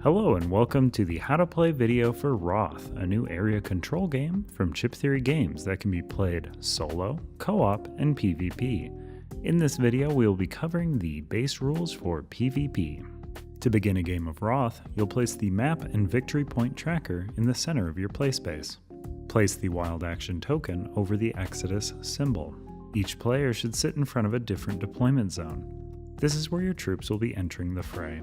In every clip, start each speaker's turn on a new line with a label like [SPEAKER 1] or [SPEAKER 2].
[SPEAKER 1] Hello and welcome to the How to Play video for Roth, a new area control game from Chip Theory Games that can be played solo, co-op, and PvP. In this video, we will be covering the base rules for PvP. To begin a game of Roth, you'll place the map and victory point tracker in the center of your playspace. Place the wild action token over the Exodus symbol. Each player should sit in front of a different deployment zone. This is where your troops will be entering the fray.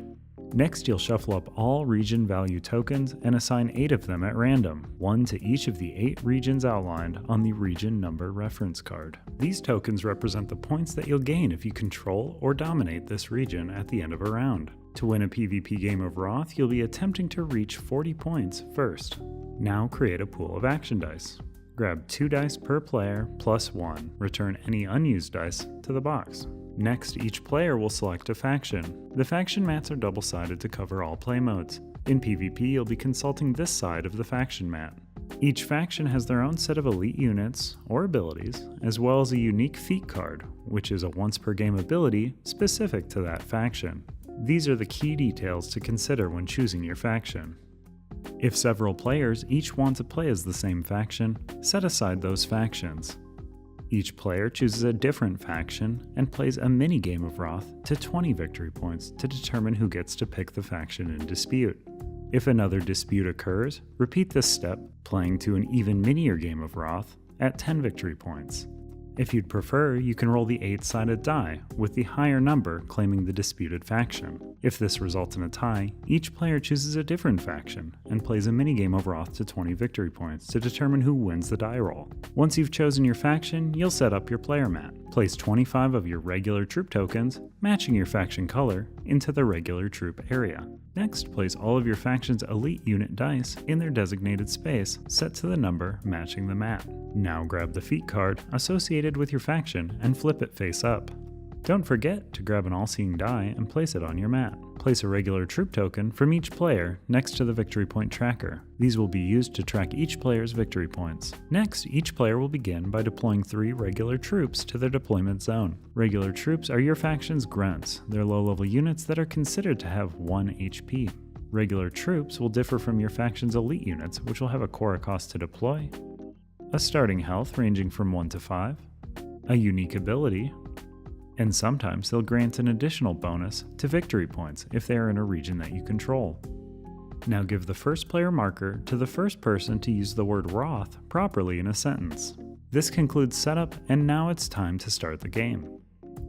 [SPEAKER 1] Next, you'll shuffle up all region value tokens and assign 8 of them at random, 1 to each of the 8 regions outlined on the region number reference card. These tokens represent the points that you'll gain if you control or dominate this region at the end of a round. To win a PvP game of Roth, you'll be attempting to reach 40 points first. Now create a pool of action dice. Grab 2 dice per player plus 1. Return any unused dice to the box. Next, each player will select a faction. The faction mats are double-sided to cover all play modes. In PvP, you'll be consulting this side of the faction mat. Each faction has their own set of elite units, or abilities, as well as a unique feat card, which is a once-per-game ability specific to that faction. These are the key details to consider when choosing your faction. If several players each want to play as the same faction, set aside those factions. Each player chooses a different faction and plays a mini-game of Roth to 20 victory points to determine who gets to pick the faction in dispute. If another dispute occurs, repeat this step, playing to an even minier game of Roth at 10 victory points. If you'd prefer, you can roll the 8-sided die, with the higher number claiming the disputed faction. If this results in a tie, each player chooses a different faction and plays a minigame of Roth to 20 victory points to determine who wins the die roll. Once you've chosen your faction, you'll set up your player mat. Place 25 of your regular troop tokens, matching your faction color, into the regular troop area. Next, place all of your faction's elite unit dice in their designated space, set to the number matching the mat. Now grab the feat card associated with your faction and flip it face up. Don't forget to grab an all-seeing die and place it on your mat. Place a regular troop token from each player next to the victory point tracker. These will be used to track each player's victory points. Next, each player will begin by deploying 3 regular troops to their deployment zone. Regular troops are your faction's grunts. They're low-level units that are considered to have 1 HP. Regular troops will differ from your faction's elite units, which will have a Cora cost to deploy, a starting health ranging from 1 to 5, a unique ability, and sometimes they'll grant an additional bonus to victory points if they are in a region that you control. Now give the first player marker to the first person to use the word Roth properly in a sentence. This concludes setup, and now it's time to start the game.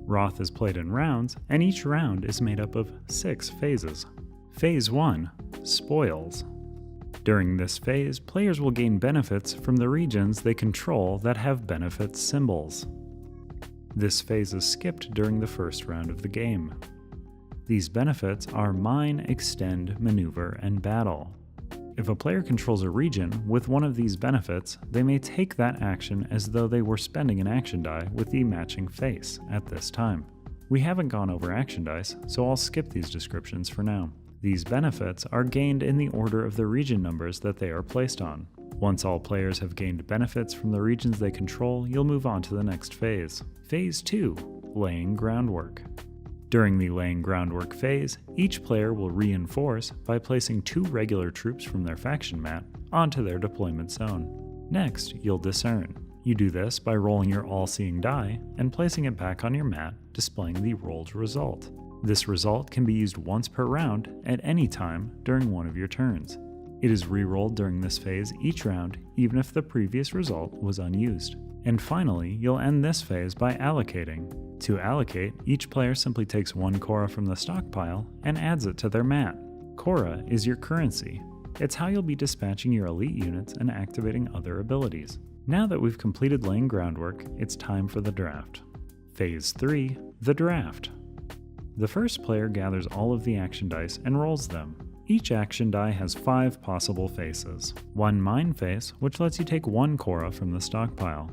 [SPEAKER 1] Roth is played in rounds, and each round is made up of 6 phases. Phase 1, Spoils. During this phase, players will gain benefits from the regions they control that have benefit symbols. This phase is skipped during the first round of the game. These benefits are Mine, Extend, Maneuver, and Battle. If a player controls a region with one of these benefits, they may take that action as though they were spending an action die with the matching face at this time. We haven't gone over action dice, so I'll skip these descriptions for now. These benefits are gained in the order of the region numbers that they are placed on. Once all players have gained benefits from the regions they control, you'll move on to the next phase. Phase 2, Laying Groundwork. During the Laying Groundwork phase, each player will reinforce by placing 2 regular troops from their faction mat onto their deployment zone. Next, you'll Discern. You do this by rolling your all-seeing die and placing it back on your mat, displaying the rolled result. This result can be used once per round at any time during one of your turns. It is re-rolled during this phase each round, even if the previous result was unused. And finally, you'll end this phase by allocating. To allocate, each player simply takes 1 Cora from the stockpile and adds it to their mat. Cora is your currency. It's how you'll be dispatching your elite units and activating other abilities. Now that we've completed laying groundwork, it's time for the draft. Phase 3, the Draft. The first player gathers all of the action dice and rolls them. Each action die has 5 possible faces. 1 Mine face, which lets you take 1 Cora from the stockpile.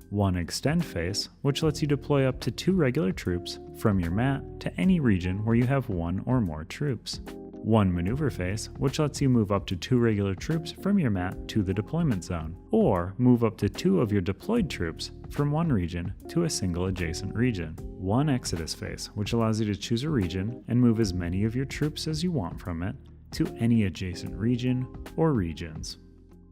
[SPEAKER 1] 1 Extend face, which lets you deploy up to 2 regular troops from your mat to any region where you have 1 or more troops. 1 Maneuver phase, which lets you move up to 2 regular troops from your mat to the deployment zone, or move up to 2 of your deployed troops from one region to a single adjacent region. 1 Exodus phase, which allows you to choose a region and move as many of your troops as you want from it, to any adjacent region or regions.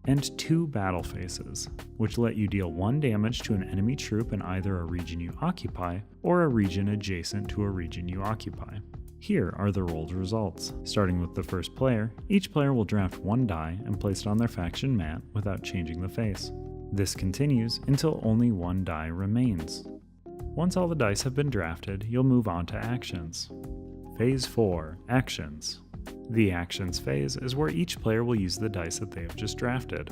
[SPEAKER 1] And 2 battle phases, which let you deal 1 damage to an enemy troop in either a region you occupy or a region adjacent to a region you occupy. Here are the rolled results. Starting with the first player, each player will draft 1 die and place it on their faction mat without changing the face. This continues until only 1 die remains. Once all the dice have been drafted, you'll move on to actions. Phase 4, Actions. The Actions phase is where each player will use the dice that they have just drafted.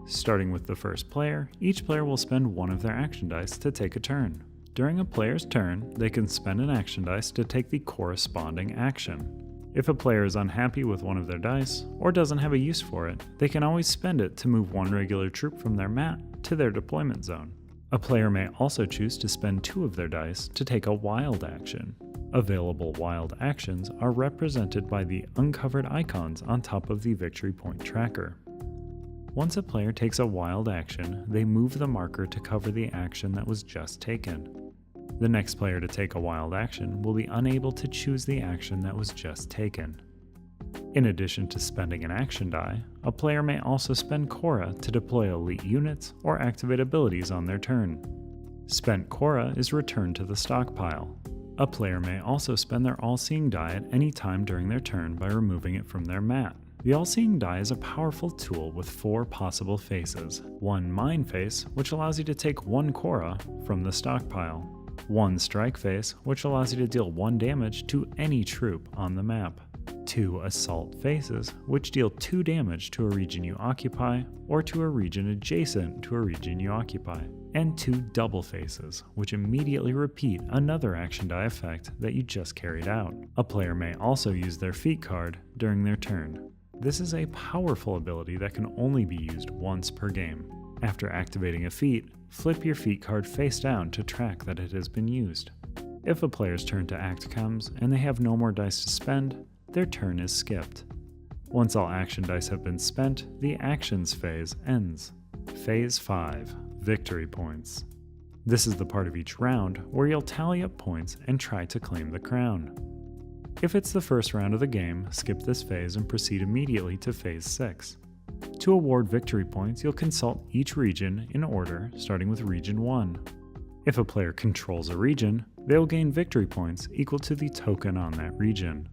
[SPEAKER 1] Starting with the first player, each player will spend 1 of their action dice to take a turn. During a player's turn, they can spend an action dice to take the corresponding action. If a player is unhappy with one of their dice, or doesn't have a use for it, they can always spend it to move 1 regular troop from their mat to their deployment zone. A player may also choose to spend 2 of their dice to take a wild action. Available wild actions are represented by the uncovered icons on top of the victory point tracker. Once a player takes a wild action, they move the marker to cover the action that was just taken. The next player to take a wild action will be unable to choose the action that was just taken. In addition to spending an action die, a player may also spend Cora to deploy elite units or activate abilities on their turn. Spent Cora is returned to the stockpile. A player may also spend their All-Seeing die at any time during their turn by removing it from their mat. The All-Seeing die is a powerful tool with 4 possible faces. 1 Mind Face, which allows you to take 1 Cora from the stockpile. 1 Strike Face, which allows you to deal 1 damage to any troop on the map. 2 Assault Faces, which deal 2 damage to a region you occupy or to a region adjacent to a region you occupy. And 2 Double Faces, which immediately repeat another action die effect that you just carried out. A player may also use their feat card during their turn. This is a powerful ability that can only be used once per game. After activating a feat, flip your feat card face down to track that it has been used. If a player's turn to act comes and they have no more dice to spend, their turn is skipped. Once all action dice have been spent, the actions phase ends. Phase 5, Victory Points. This is the part of each round where you'll tally up points and try to claim the crown. If it's the first round of the game, skip this phase and proceed immediately to Phase 6. To award victory points, you'll consult each region in order, starting with Region 1. If a player controls a region, they'll gain victory points equal to the token on that region.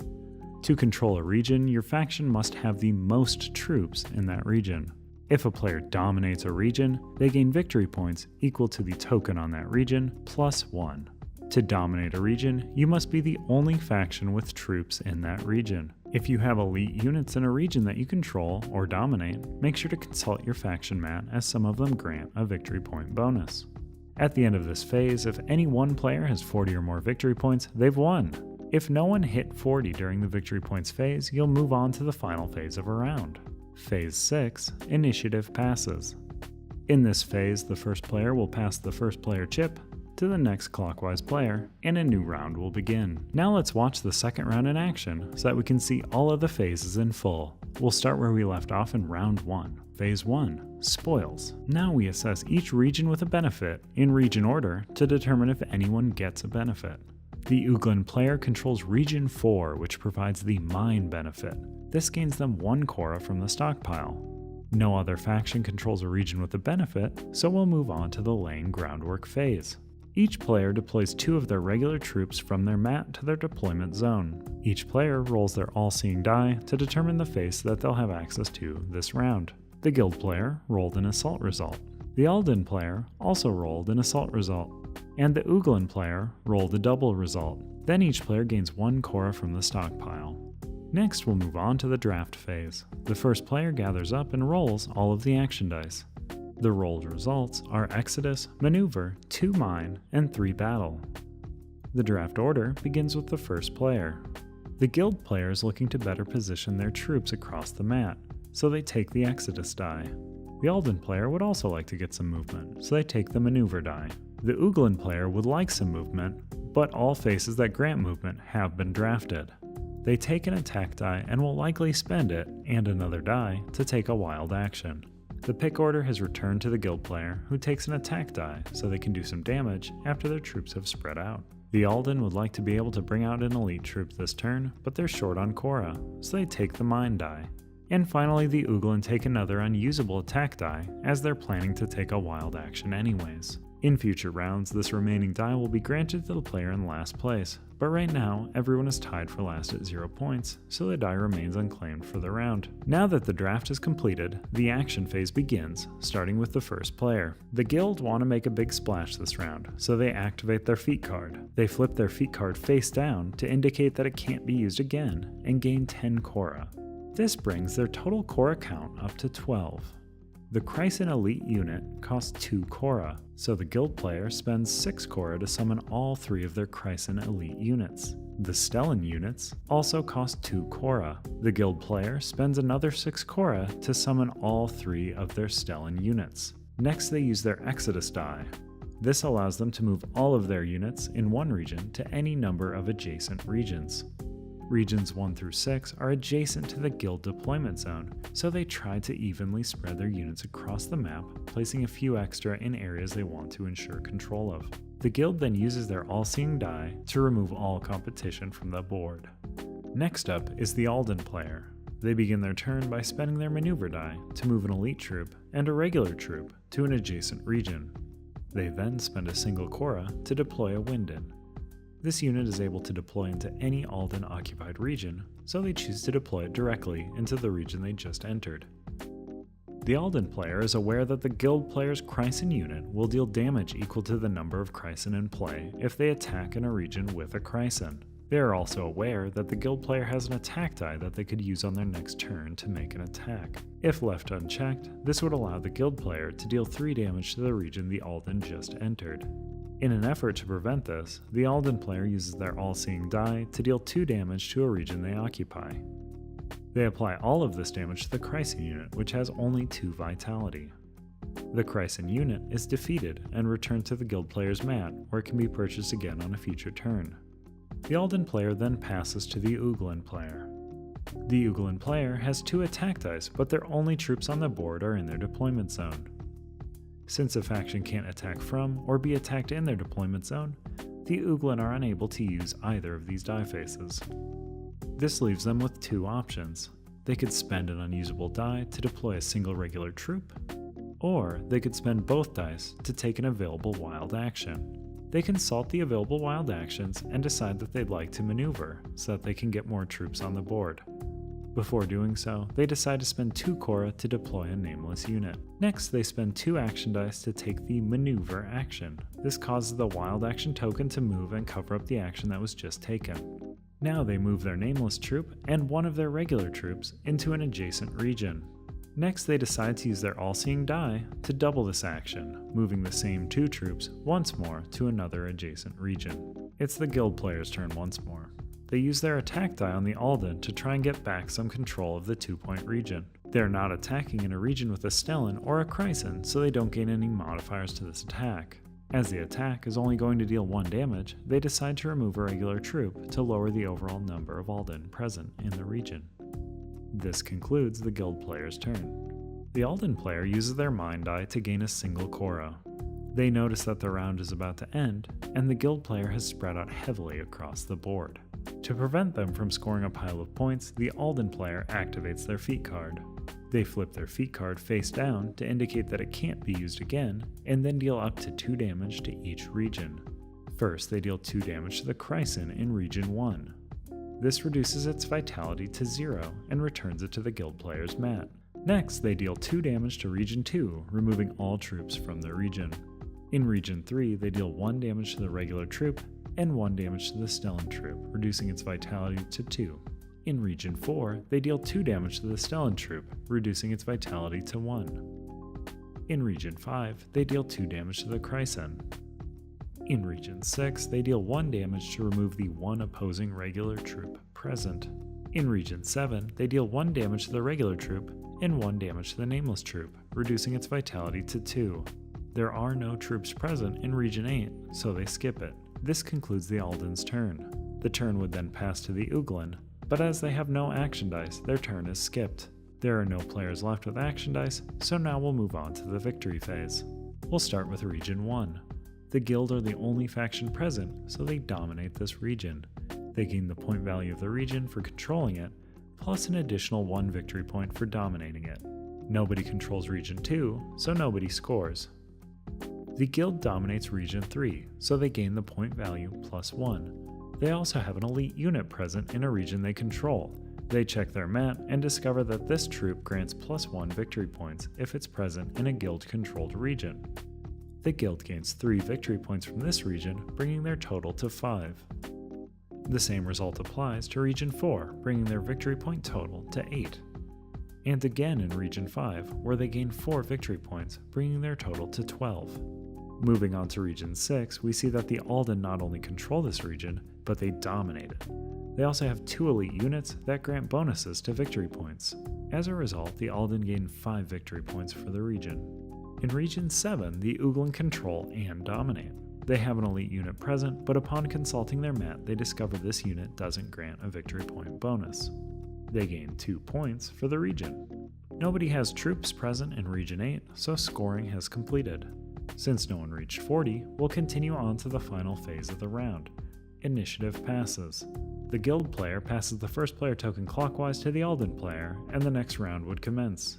[SPEAKER 1] To control a region, your faction must have the most troops in that region. If a player dominates a region, they gain victory points equal to the token on that region plus 1. To dominate a region, you must be the only faction with troops in that region. If you have elite units in a region that you control or dominate, make sure to consult your faction mat as some of them grant a victory point bonus. At the end of this phase, if any one player has 40 or more victory points, they've won. If no one hit 40 during the victory points phase, you'll move on to the final phase of a round. Phase 6, Initiative Passes. In this phase, the first player will pass the first player chip to the next clockwise player, and a new round will begin. Now let's watch the second round in action so that we can see all of the phases in full. We'll start where we left off in round 1. Phase 1, Spoils. Now we assess each region with a benefit in region order to determine if anyone gets a benefit. The Uglan player controls Region 4, which provides the Mine benefit. This gains them 1 Cora from the stockpile. No other faction controls a region with a benefit, so we'll move on to the laying groundwork phase. Each player deploys 2 of their regular troops from their mat to their deployment zone. Each player rolls their All-Seeing die to determine the face that they'll have access to this round. The Guild player rolled an Assault result. The Alden player also rolled an Assault result. And the Uglan player rolled a double result. Then each player gains 1 Cora from the stockpile. Next, we'll move on to the draft phase. The first player gathers up and rolls all of the action dice. The rolled results are Exodus, Maneuver, 2 Mine, and 3 Battle. The draft order begins with the first player. The Guild player is looking to better position their troops across the mat, so they take the Exodus die. The Alden player would also like to get some movement, so they take the Maneuver die. The Uglan player would like some movement, but all faces that grant movement have been drafted. They take an attack die and will likely spend it, and another die, to take a wild action. The pick order has returned to the Guild player, who takes an attack die so they can do some damage after their troops have spread out. The Alden would like to be able to bring out an elite troop this turn, but they're short on Korra, so they take the Mind die. And finally, the Ugolin take another unusable attack die, as they're planning to take a wild action anyways. In future rounds, this remaining die will be granted to the player in last place, but right now, everyone is tied for last at 0 points, so the die remains unclaimed for the round. Now that the draft is completed, the action phase begins, starting with the first player. The guild want to make a big splash this round, so they activate their feat card. They flip their feat card face down to indicate that it can't be used again, and gain 10 Korra. This brings their total Korra count up to 12. The Chrysan Elite unit costs 2 Korra, so the guild player spends 6 Korra to summon all 3 of their Chrysan Elite units. The Stellan units also cost 2 Korra. The guild player spends another 6 Korra to summon all 3 of their Stellan units. Next, they use their Exodus die. This allows them to move all of their units in one region to any number of adjacent regions. Regions 1 through 6 are adjacent to the guild deployment zone, so they try to evenly spread their units across the map, placing a few extra in areas they want to ensure control of. The guild then uses their All-Seeing die to remove all competition from the board. Next up is the Alden player. They begin their turn by spending their maneuver die to move an elite troop and a regular troop to an adjacent region. They then spend a single Korra to deploy a Winden. This unit is able to deploy into any Alden occupied region, so they choose to deploy it directly into the region they just entered. The Alden player is aware that the guild player's Chrysan unit will deal damage equal to the number of Chrysan in play if they attack in a region with a Chrysan. They are also aware that the guild player has an attack die that they could use on their next turn to make an attack. If left unchecked, this would allow the guild player to deal 3 damage to the region the Alden just entered. In an effort to prevent this, the Alden player uses their All-Seeing die to deal 2 damage to a region they occupy. They apply all of this damage to the Chrysan unit, which has only 2 vitality. The Chrysan unit is defeated and returned to the guild player's mat, where it can be purchased again on a future turn. The Alden player then passes to the Ugolin player. The Ugolin player has 2 attack dice, but their only troops on the board are in their deployment zone. Since a faction can't attack from or be attacked in their deployment zone, the Ugolin are unable to use either of these die faces. This leaves them with 2 options. They could spend an unusable die to deploy a single regular troop, or they could spend both dice to take an available wild action. They consult the available wild actions and decide that they'd like to maneuver so that they can get more troops on the board. Before doing so, they decide to spend 2 Korra to deploy a nameless unit. Next, they spend 2 action dice to take the maneuver action. This causes the wild action token to move and cover up the action that was just taken. Now they move their nameless troop and one of their regular troops into an adjacent region. Next, they decide to use their All-Seeing die to double this action, moving the same 2 troops once more to another adjacent region. It's the guild player's turn once more. They use their attack die on the Alden to try and get back some control of the 2-point region. They are not attacking in a region with a Stellan or a Chrysan, so they don't gain any modifiers to this attack. As the attack is only going to deal 1 damage, they decide to remove a regular troop to lower the overall number of Alden present in the region. This concludes the guild player's turn. The Alden player uses their mind die to gain a single Korra. They notice that the round is about to end, and the guild player has spread out heavily across the board. To prevent them from scoring a pile of points, the Alden player activates their feat card. They flip their feat card face down to indicate that it can't be used again, and then deal up to 2 damage to each region. First, they deal 2 damage to the Chrysan in Region 1. This reduces its vitality to 0 and returns it to the guild player's mat. Next, they deal 2 damage to Region 2, removing all troops from the region. In Region 3, they deal 1 damage to the regular troop and 1 damage to the Stellan troop, reducing its vitality to 2. In Region 4, they deal 2 damage to the Stellan troop, reducing its vitality to 1. In Region 5, they deal 2 damage to the Chrysan. In Region 6, they deal 1 damage to remove the 1 opposing regular troop present. In Region 7, they deal 1 damage to the regular troop and 1 damage to the nameless troop, reducing its vitality to 2. There are no troops present in Region 8, so they skip it. This concludes the Alden's turn. The turn would then pass to the Ugolin, but as they have no action dice, their turn is skipped. There are no players left with action dice, so now we'll move on to the victory phase. We'll start with Region 1. The Guild are the only faction present, so they dominate this region. They gain the point value of the region for controlling it, plus an additional 1 victory point for dominating it. Nobody controls Region 2, so nobody scores. The Guild dominates Region 3, so they gain the point value plus 1. They also have an elite unit present in a region they control. They check their mat and discover that this troop grants plus 1 victory points if it's present in a Guild-controlled region. The Guild gains 3 victory points from this region, bringing their total to 5. The same result applies to Region 4, bringing their victory point total to 8. And again in Region 5, where they gain 4 victory points, bringing their total to 12. Moving on to Region 6, we see that the Alden not only control this region, but they dominate it. They also have 2 elite units that grant bonuses to victory points. As a result, the Alden gain 5 victory points for the region. In Region 7, the Uglan control and dominate. They have an elite unit present, but upon consulting their mat, they discover this unit doesn't grant a victory point bonus. They gain 2 points for the region. Nobody has troops present in Region 8, so scoring has completed. Since no one reached 40, we'll continue on to the final phase of the round. Initiative passes. The Guild player passes the first player token clockwise to the Alden player, and the next round would commence.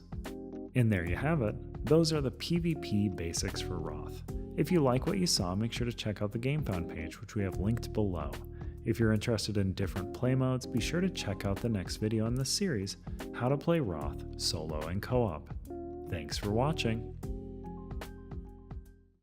[SPEAKER 1] And there you have it. Those are the PvP basics for Roth. If you like what you saw, make sure to check out the GameFound page, which we have linked below. If you're interested in different play modes, be sure to check out the next video in this series, How to Play Roth Solo and Co-op. Thanks for watching!